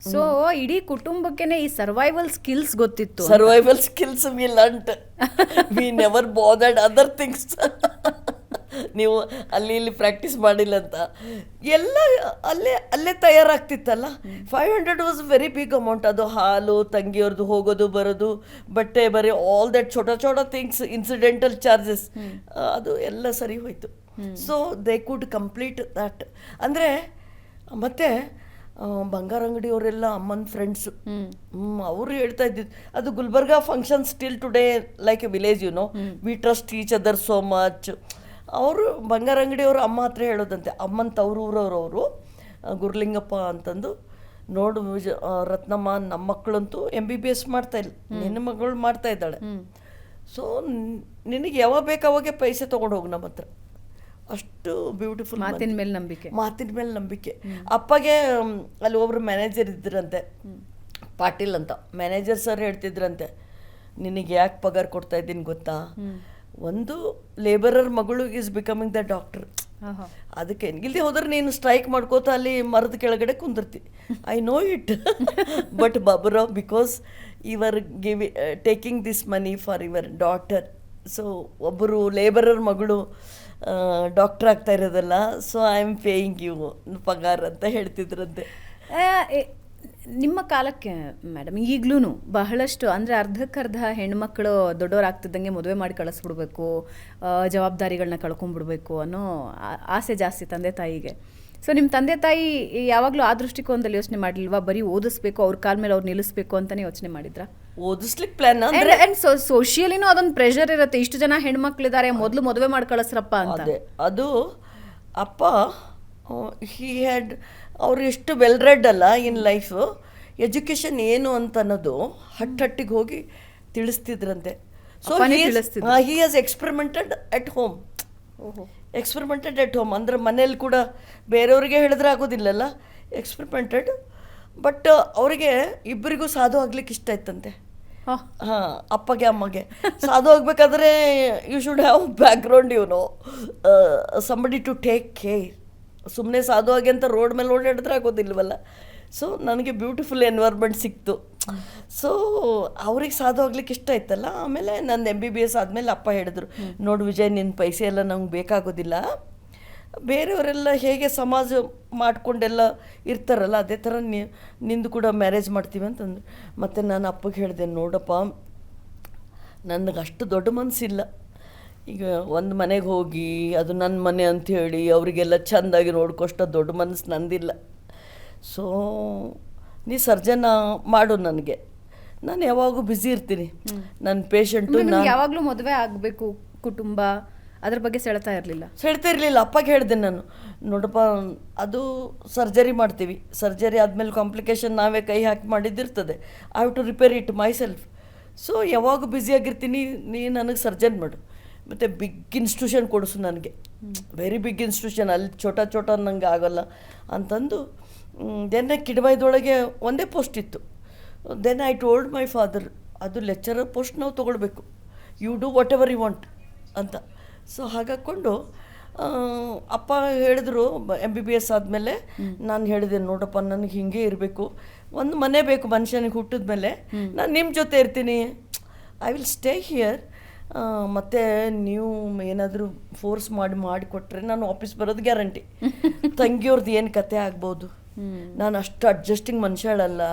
So ಇಡೀ ಕುಟುಂಬಕ್ಕೆನೆ ಈ ಸರ್ವೈವಲ್ ಸ್ಕಿಲ್ಸ್ ಗೊತ್ತಿತ್ತು. Survival skills we learned, we never bothered other things. ನೀವು ಅಲ್ಲಿ ಇಲ್ಲಿ ಪ್ರಾಕ್ಟೀಸ್ ಮಾಡಿಲ್ಲ ಅಂತ ಎಲ್ಲ ಅಲ್ಲೇ ತಯಾರಾಗ್ತಿತ್ತಲ್ಲ. 500 ವಾಸ್ ವೆರಿ ಬಿಗ್ ಅಮೌಂಟ್. ಅದು ಹಾಲು, ತಂಗಿಯವ್ರದ್ದು ಹೋಗೋದು ಬರೋದು, ಬಟ್ಟೆ ಬರೀ ಆಲ್ ದಟ್ ಛೋಟ ಥಿಂಗ್ಸ್, ಇನ್ಸಿಡೆಂಟಲ್ ಚಾರ್ಜಸ್, ಅದು ಎಲ್ಲ ಸರಿ ಹೋಯ್ತು. So they could complete that. ಅಂದರೆ ಮತ್ತೆ ಬಂಗಾರ ಅಂಗಡಿಯವರೆಲ್ಲ ಅಮ್ಮನ ಫ್ರೆಂಡ್ಸು, ಅವರು ಹೇಳ್ತಾ ಇದ್ದಿದ್ದು ಅದು Gulbarga function still today like a village, you know, we trust each other so much. ಅವರು ಬಂಗಾರ ಅಂಗಡಿಯವರು ಅಮ್ಮ ಹತ್ರ ಹೇಳೋದಂತೆ, ಅಮ್ಮನ ತವರೂರವರು ಗುರುಲಿಂಗಪ್ಪ ಅಂತಂದು, ನೋಡು ರತ್ನಮ್ಮ, ನಮ್ಮ ಮಕ್ಕಳಂತೂ MBBS ಮಾಡ್ತಾ ಇಲ್ಲ, ನಿನ್ನ ಮಗಳು ಮಾಡ್ತಾ ಇದ್ದಾಳೆ. ಸೊ ನಿನಗೆ ಯಾವಾಗ ಬೇಕು ಅವಾಗೆ ಪೈಸೆ ತೊಗೊಂಡು ಹೋಗಿ ನಮ್ಮ ಹತ್ರ. ಅಷ್ಟು ಬ್ಯೂಟಿಫುಲ್. ಮಾತಿನ ಮೇಲೆ ನಂಬಿಕೆ. ಅಪ್ಪಗೆ ಅಲ್ಲಿ ಒಬ್ರು ಮ್ಯಾನೇಜರ್ ಇದ್ರಂತೆ, ಪಾಟೀಲ್ ಅಂತ ಮ್ಯಾನೇಜರ್ ಸರ್ ಹೇಳ್ತಿದ್ರಂತೆ, ನಿನಗೆ ಯಾಕೆ ಪಗಾರ ಕೊಡ್ತಾ ಇದ್ದೀನಿ ಗೊತ್ತಾ, ಒಂದು ಲೇಬರರ್ ಮಗಳು ಈಸ್ ಬಿಕಮಿಂಗ್ ದ ಡಾಕ್ಟರ್, ಅದಕ್ಕೆ ಇಲ್ಲದೆ ಹೋದ್ರೆ ನೀನು ಸ್ಟ್ರೈಕ್ ಮಾಡ್ಕೋತಾ ಅಲ್ಲಿ ಮರದ ಕೆಳಗಡೆ ಕುಂದಿರ್ತಿ. I know it. But Baburao, because your taking this money for your daughter, so ಒಬ್ಬರು ಲೇಬರರ್ ಮಗಳು ಡಾಕ್ಟರ್ ಆಗ್ತಾ ಇರೋದಲ್ಲ, so I am paying you ಪಗಾರ ಅಂತ ಹೇಳ್ತಿದ್ರಂತೆ. ನಿಮ್ಮ ಕಾಲಕ್ಕೆ ಮೇಡಮ್ ಈಗ್ಲೂ ಬಹಳಷ್ಟು ಅಂದರೆ ಅರ್ಧಕ್ಕರ್ಧ ಹೆಣ್ಮಕ್ಳು ದೊಡ್ಡವರಾಗ್ತಿದ್ದಂಗೆ ಮದುವೆ ಮಾಡಿ ಕಳಿಸ್ಬಿಡ್ಬೇಕು, ಜವಾಬ್ದಾರಿಗಳನ್ನ ಕಳ್ಕೊಂಡ್ಬಿಡ್ಬೇಕು ಅನ್ನೋ ಆಸೆ ಜಾಸ್ತಿ ತಂದೆ ತಾಯಿಗೆ. ಸೊ ನಿಮ್ಮ ತಂದೆ ತಾಯಿ ಯಾವಾಗಲೂ ಆ ದೃಷ್ಟಿಕೋನದಲ್ಲಿ ಯೋಚನೆ ಮಾಡಲಿಲ್ವಾ? ಬರೀ ಓದಿಸ್ಬೇಕು, ಅವ್ರ ಕಾಲ ಮೇಲೆ ಅವ್ರು ನಿಲ್ಲಿಸ್ಬೇಕು ಅಂತಲೇ ಯೋಚನೆ ಮಾಡಿದ್ರಾ? ಓದಿಸ್ಲಿಕ್ಕೆ ಪ್ಲಾನ್ ಅಂದರೆ ಸೋಷಿಯಲಿನೂ ಅದೊಂದು ಪ್ರೆಷರ್ ಇರುತ್ತೆ, ಇಷ್ಟು ಜನ ಹೆಣ್ಮಕ್ಳಿದ್ದಾರೆ, ಮೊದಲು ಮದುವೆ ಮಾಡಿ ಕಳಿಸ್ರಪ್ಪ ಅಂತ. ಅದು ಅಪ್ಪ ಹಿ ಹ್ಯಾಡ್, ಅವರು ಎಷ್ಟು ವೆಲ್ ರೆಡ್ ಅಲ್ಲ ಇನ್ ಲೈಫು, ಎಜುಕೇಷನ್ ಏನು ಅಂತ ಅನ್ನೋದು ಹಟ್ಟಿಗೆ ಹೋಗಿ ತಿಳಿಸ್ತಿದ್ರಂತೆ. So he has experimented at home. ಅಂದರೆ ಮನೇಲಿ ಕೂಡ ಬೇರೆಯವ್ರಿಗೆ ಹೇಳಿದ್ರೆ ಆಗೋದಿಲ್ಲಲ್ಲ, ಎಕ್ಸ್ಪೆರಿಮೆಂಟೆಡ್. ಬಟ್ ಅವರಿಗೆ ಇಬ್ಬರಿಗೂ ಸಾಧು ಆಗ್ಲಿಕ್ಕೆ ಇಷ್ಟ ಇತ್ತಂತೆ. ಹಾಂ, ಅಪ್ಪಗೆ ಅಮ್ಮಗೆ ಸಾಧು ಆಗ್ಬೇಕಾದ್ರೆ you should have background, you know, somebody to take care. ಸುಮ್ಮನೆ ಸಾಧು ಆಗಿ ಅಂತ ರೋಡ್ ಮೇಲೆ ಓಡಾಡಿದ್ರೆ ಆಗೋದಿಲ್ವಲ್ಲ. ಸೊ ನನಗೆ ಬ್ಯೂಟಿಫುಲ್ ಎನ್ವೈರ್ಮೆಂಟ್ ಸಿಕ್ತು. ಸೊ ಅವ್ರಿಗೆ ಸಾಧು ಆಗ್ಲಿಕ್ಕೆ ಇಷ್ಟ ಇತ್ತಲ್ಲ. ಆಮೇಲೆ ನನ್ನ MBBS ಆದಮೇಲೆ ಅಪ್ಪ ಹೇಳಿದ್ರು, ನೋಡು ವಿಜಯ್, ನಿನ್ನ ಪೈಸೆ ಎಲ್ಲ ನಮ್ಗೆ ಬೇಕಾಗೋದಿಲ್ಲ, ಬೇರೆಯವರೆಲ್ಲ ಹೇಗೆ ಸಮಾಜ ಮಾಡಿಕೊಂಡೆಲ್ಲ ಇರ್ತಾರಲ್ಲ ಅದೇ ಥರ ನಿಂದು ಕೂಡ ಮ್ಯಾರೇಜ್ ಮಾಡ್ತೀವಿ ಅಂತಂದ್ರು. ಮತ್ತು ನಾನು ಅಪ್ಪಗೆ ಹೇಳಿದೆ, ನೋಡಪ್ಪ, ನನಗೆ ಅಷ್ಟು ದೊಡ್ಡ ಮನಸ್ಸಿಲ್ಲ. ಈಗ ಒಂದು ಮನೆಗೆ ಹೋಗಿ ಅದು ನನ್ನ ಮನೆ ಅಂಥೇಳಿ ಅವರಿಗೆಲ್ಲ ಚೆಂದಾಗಿ ನೋಡ್ಕೊಷ್ಟ ದೊಡ್ಡ ಮನಸ್ಸು ನಂದಿಲ್ಲ. ಸೊ ನೀ ಸರ್ಜನ ಮಾಡು, ನನಗೆ ನಾನು ಯಾವಾಗೂ ಬ್ಯುಸಿ ಇರ್ತೀನಿ, ನನ್ನ ಪೇಷಂಟು. ನಾನು ಯಾವಾಗಲೂ ಮದುವೆ ಆಗಬೇಕು, ಕುಟುಂಬ ಅದ್ರ ಬಗ್ಗೆ ಸೆಳ್ತಾ ಇರಲಿಲ್ಲ. ಅಪ್ಪಗೆ ಹೇಳಿದೆ ನಾನು, ನೋಡಪ್ಪ, ಅದು ಸರ್ಜರಿ ಮಾಡ್ತೀವಿ, ಸರ್ಜರಿ ಆದಮೇಲೆ ಕಾಂಪ್ಲಿಕೇಶನ್ ನಾವೇ ಕೈ ಹಾಕಿ ಮಾಡಿದ್ದಿರ್ತದೆ, I have to repair it myself. So ಯಾವಾಗ ಬ್ಯುಸಿಯಾಗಿರ್ತೀನಿ, ನೀ ನನಗೆ ಸರ್ಜನ್ ಮಾಡು, ಮತ್ತು ಬಿಗ್ ಇನ್ಸ್ಟಿಟ್ಯೂಷನ್ ಕೊಡಿಸು ನನಗೆ, ವೆರಿ ಬಿಗ್ ಇನ್ಸ್ಟಿಟ್ಯೂಷನ್, ಅಲ್ಲಿ ಛೋಟ ನಂಗೆ ಆಗೋಲ್ಲ ಅಂತಂದು. ದೆನ್ ಕಿಡಬಾಯ್ದೊಳಗೆ ಒಂದೇ ಪೋಸ್ಟ್ ಇತ್ತು. Then I told my father, ಅದು ಲೆಕ್ಚರರ್ ಪೋಸ್ಟ್ ನಾವು ತೊಗೊಳ್ಬೇಕು, you do whatever you want ಅಂತ. ಸೊ ಹಾಗಾಕೊಂಡು ಅಪ್ಪ ಹೇಳಿದ್ರು. MBBS ಆದಮೇಲೆ ನಾನು ಹೇಳಿದೆ, ನೋಡಪ್ಪ, ನನಗೆ ಹೀಗೆ ಇರಬೇಕು, ಒಂದು ಮನೆ ಬೇಕು ಮನುಷ್ಯನಿಗೆ ಹುಟ್ಟಿದ ಮೇಲೆ, ನಾನು ನಿಮ್ಮ ಜೊತೆ ಇರ್ತೀನಿ, ಐ ವಿಲ್ ಸ್ಟೇ ಹಿಯರ್. ಮತ್ತು ನೀವು ಏನಾದರೂ ಫೋರ್ಸ್ ಮಾಡಿಕೊಟ್ರೆ ನಾನು ಆಫೀಸ್ ಬರೋದು ಗ್ಯಾರಂಟಿ. ತಂಗಿಯವ್ರದ್ದು ಏನು ಕತೆ ಆಗ್ಬೋದು, ನಾನು ಅಷ್ಟು ಅಡ್ಜಸ್ಟಿಂಗ್ ಮನುಷ್ಯಳಲ್ಲ,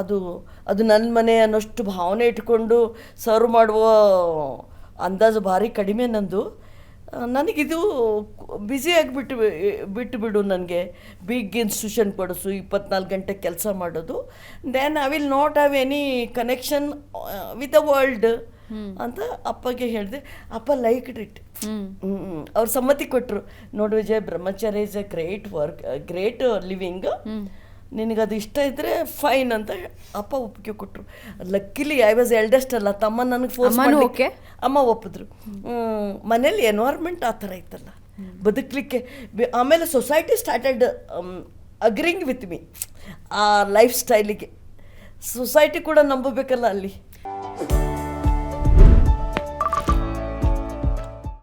ಅದು ನನ್ನ ಮನೆ ಅನ್ನೋಷ್ಟು ಭಾವನೆ ಇಟ್ಕೊಂಡು ಸರ್ವ್ ಮಾಡುವ ಅಂದಾಜು ಭಾರಿ ಕಡಿಮೆ ನಂದು. ನನಗಿದು ಬ್ಯುಸಿಯಾಗಿ ಬಿಟ್ಟು ನನಗೆ ಬಿಗ್ ಇನ್ಸ್ಟಿಟ್ಯೂಷನ್ ಕೊಡಿಸು, 24 ಗಂಟೆ ಕೆಲಸ ಮಾಡೋದು, then I will not have any connection with the world ಅಂತ ಅಪ್ಪಗೆ ಹೇಳಿದೆ. ಅಪ್ಪ ಲೈಕ್ ಇಟ್. ಅವ್ರು ಸಮ್ಮತಿ ಕೊಟ್ಟರು. ನೋಡು Vijay, brahmachari is a great work, great living, ನಿನಗದು ಇಷ್ಟ ಇದ್ದರೆ ಫೈನ್ ಅಂತ ಅಪ್ಪ ಒಪ್ಪಿಗೆ ಕೊಟ್ಟರು. ಲಕ್ಕಿಲಿ ಐ ವಾಸ್ ಎಲ್ಡೆಸ್ಟ್ ಅಲ್ಲ, ತಮ್ಮ ನನಗೆ ಫೋರ್ಸ್ ಮಾಡಲಿಕ್ಕೆ ಅಮ್ಮ ಒಪ್ಪಿದ್ರು. ಮನೇಲಿ ಎನ್ವೈರ್ಮೆಂಟ್ ಆ ಥರ ಇತ್ತಲ್ಲ ಬದುಕಲಿಕ್ಕೆ. ಆಮೇಲೆ society started agreeing with me ಆ ಲೈಫ್ ಸ್ಟೈಲಿಗೆ. ಸೊಸೈಟಿ ಕೂಡ ನಂಬಬೇಕಲ್ಲ ಅಲ್ಲಿ.